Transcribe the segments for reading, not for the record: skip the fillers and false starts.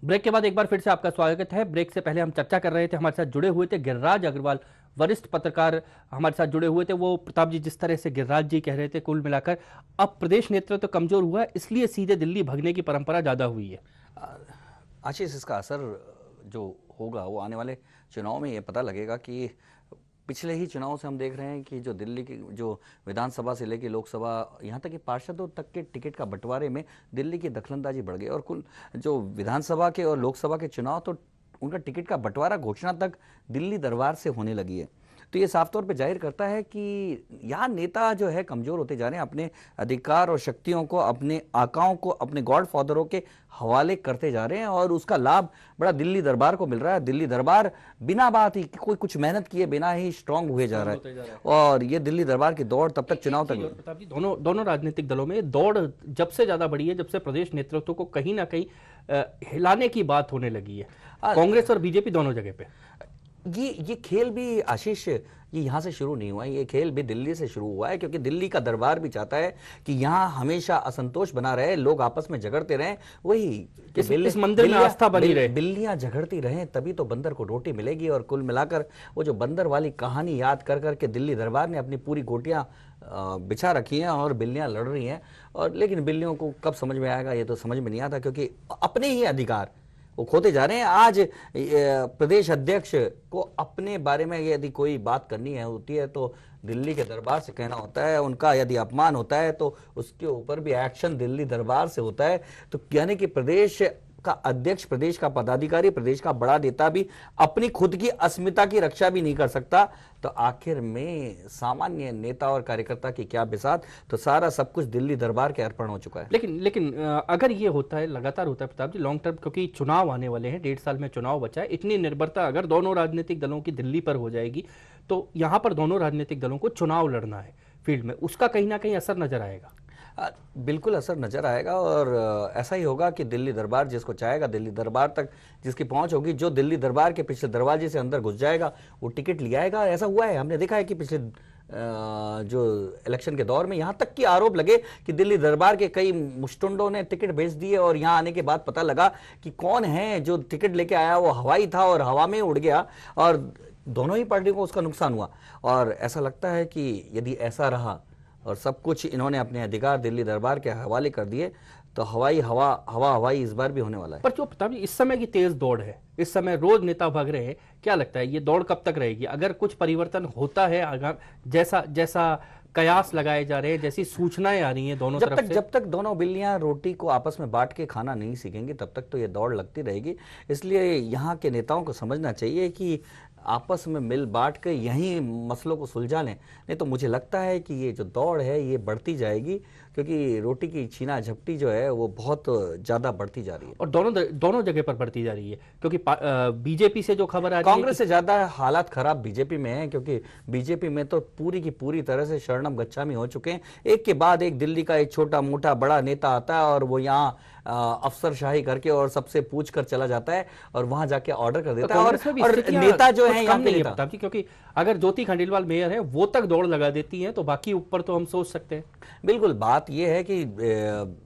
Break के बाद एक बार फिर से आपका स्वागत है। ब्रेक से पहले हम चर्चा कर रहे थे, हमारे साथ जुड़े हुए थे गिरिराज अग्रवाल, वरिष्ठ पत्रकार हमारे साथ जुड़े हुए थे। वो प्रताप जी, जिस तरह से गिरिराज जी कह रहे थे, कुल मिलाकर अब प्रदेश नेतृत्व तो कमजोर हुआ है, इसलिए सीधे दिल्ली भगने की परंपरा ज्यादा हुई है। आशीष, इसका असर जो होगा वो आने वाले चुनाव में ये पता लगेगा कि पिछले ही चुनाव से हम देख रहे हैं कि जो दिल्ली की जो विधानसभा से लेकर लोकसभा, यहाँ तक कि पार्षदों तक के टिकट का बंटवारे में दिल्ली की दखलंदाजी बढ़ गई और कुल जो विधानसभा के और लोकसभा के चुनाव तो उनका टिकट का बंटवारा घोषणा तक दिल्ली दरबार से होने लगी है। तो ये साफ तौर पे जाहिर करता है कि यहाँ नेता जो है कमजोर होते जा रहे हैं, अपने अधिकार और शक्तियों को अपने आकाओं को, अपने गॉड फादरों के हवाले करते जा रहे हैं और उसका लाभ बड़ा दिल्ली दरबार को मिल रहा है। दिल्ली दरबार बिना बात ही कोई कुछ मेहनत किए बिना ही स्ट्रांग हुए जा रहा है और ये दिल्ली दरबार की दौड़ तब तक चुनाव तक। प्रताप जी, दोनों राजनीतिक दलों में दौड़ जब से ज्यादा बढ़ी है, जब से प्रदेश नेतृत्व को कहीं ना कहीं हिलाने की बात होने लगी है, कांग्रेस और बीजेपी दोनों जगह पे। ये खेल भी आशीष, ये यहाँ से शुरू नहीं हुआ है, ये खेल भी दिल्ली से शुरू हुआ है क्योंकि दिल्ली का दरबार भी चाहता है कि यहाँ हमेशा असंतोष बना रहे, लोग आपस में झगड़ते रहें, वही इस मंदिर में आस्था बनी रहे। बिल्लियां झगड़ती रहें तभी तो बंदर को रोटी मिलेगी। और कुल मिलाकर वो जो बंदर वाली कहानी याद कर करके दिल्ली दरबार ने अपनी पूरी गोटियां बिछा रखी हैं और बिल्लियां लड़ रही हैं। और लेकिन बिल्लियों को कब समझ में आएगा ये तो समझ में नहीं आता, क्योंकि अपने ही अधिकार वो खोते जा रहे हैं। आज प्रदेश अध्यक्ष को अपने बारे में यदि कोई बात करनी है होती है तो दिल्ली के दरबार से कहना होता है, उनका यदि अपमान होता है तो उसके ऊपर भी एक्शन दिल्ली दरबार से होता है। तो यानी कि प्रदेश का अध्यक्ष, प्रदेश का पदाधिकारी, प्रदेश का बड़ा नेता भी अपनी खुद की अस्मिता की रक्षा भी नहीं कर सकता, तो आखिर में सामान्य नेता और कार्यकर्ता की क्या बिसात। तो सारा सब कुछ दिल्ली दरबार के अर्पण हो चुका है। लेकिन अगर ये होता है, लगातार होता है प्रताप जी, लॉन्ग टर्म, क्योंकि चुनाव आने वाले हैं, 1.5 साल में चुनाव बचा है, इतनी निर्भरता अगर दोनों राजनीतिक दलों की दिल्ली पर हो जाएगी तो यहाँ पर दोनों राजनीतिक दलों को चुनाव लड़ना है फील्ड में, उसका कहीं ना कहीं असर नजर आएगा। बिल्कुल असर नजर आएगा और ऐसा ही होगा कि दिल्ली दरबार जिसको चाहेगा, दिल्ली दरबार तक जिसकी पहुंच होगी, जो दिल्ली दरबार के पिछले दरवाजे से अंदर घुस जाएगा वो टिकट ले आएगा। ऐसा हुआ है, हमने देखा है कि पिछले जो इलेक्शन के दौर में यहाँ तक कि आरोप लगे कि दिल्ली दरबार के कई मुश्तुंडों ने टिकट बेच दिए और यहाँ आने के बाद पता लगा कि कौन है जो टिकट लेके आया, वो हवाई था और हवा में उड़ गया और दोनों ही पार्टियों को उसका नुकसान हुआ। और ऐसा लगता है कि यदि ऐसा रहा और सब कुछ इन्होंने अपने अधिकार दिल्ली दरबार के हवाले कर दिए तो हवाई इस बार भी होने वाला है। पर जो प्रताप जी, इस समय की तेज दौड़ है, इस समय रोज नेता भाग रहे हैं, क्या लगता है ये दौड़ कब तक रहेगी? अगर कुछ परिवर्तन होता है, अगर जैसा कयास लगाए जा रहे हैं, जैसी सूचनाएं आ रही हैं दोनों तरफ से, जब तक दोनों बिल्लियां रोटी को आपस में बांट के खाना नहीं सीखेंगी तब तक तो ये दौड़ लगती रहेगी। इसलिए यहाँ के नेताओं को समझना चाहिए कि आपस में मिल बांट के यहीं मसलों को सुलझा लें, नहीं तो मुझे लगता है कि ये जो दौड़ है ये बढ़ती जाएगी, क्योंकि रोटी की छीना झपटी जो है वो बहुत ज्यादा बढ़ती जा रही है और दोनों जगह पर बढ़ती जा रही है। क्योंकि बीजेपी से जो खबर आ रही है, कांग्रेस से ज्यादा हालात खराब बीजेपी में है, क्योंकि बीजेपी में तो पूरी की पूरी तरह से शरणम गच्छामी हो चुके हैं। एक के बाद एक दिल्ली का एक छोटा मोटा बड़ा नेता आता है और वो यहाँ अफसरशाही करके और सबसे पूछ कर चला जाता है और वहां जाके ऑर्डर कर देता है। और नेता जो है यहाँ नहीं है, क्योंकि अगर ज्योति खंडेलवाल मेयर है, वो तक दौड़ लगा देती है तो बाकी ऊपर तो हम सोच सकते हैं। बिल्कुल, बात यह है कि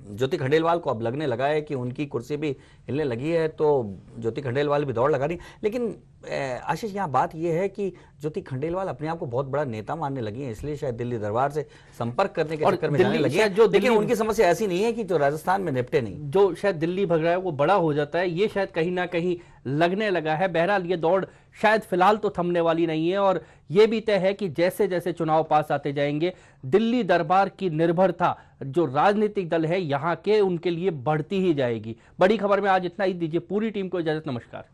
ज्योति खंडेलवाल को अब लगने लगा है कि उनकी कुर्सी भी हिलने लगी है, तो ज्योति खंडेलवाल भी दौड़ लगा रही। लेकिन आशीष, यहाँ बात यह है कि ज्योति खंडेलवाल अपने आप को बहुत बड़ा नेता मानने लगी है, इसलिए शायद दिल्ली दरबार से संपर्क करने के चक्कर में जाने लगी है। लेकिन उनकी समस्या ऐसी नहीं है कि जो राजस्थान में निपटे नहीं, जो शायद दिल्ली भग रहा है वो बड़ा हो जाता है, ये शायद कहीं ना कहीं लगने लगा है। बहरहाल ये दौड़ शायद फिलहाल तो थमने वाली नहीं है और ये भी तय है कि जैसे जैसे चुनाव पास आते जाएंगे, दिल्ली दरबार की निर्भरता जो राजनीतिक दल है यहाँ के, उनके लिए बढ़ती ही जाएगी। बड़ी खबर में आज इतना ही, दीजिए पूरी टीम को इजाजत, नमस्कार।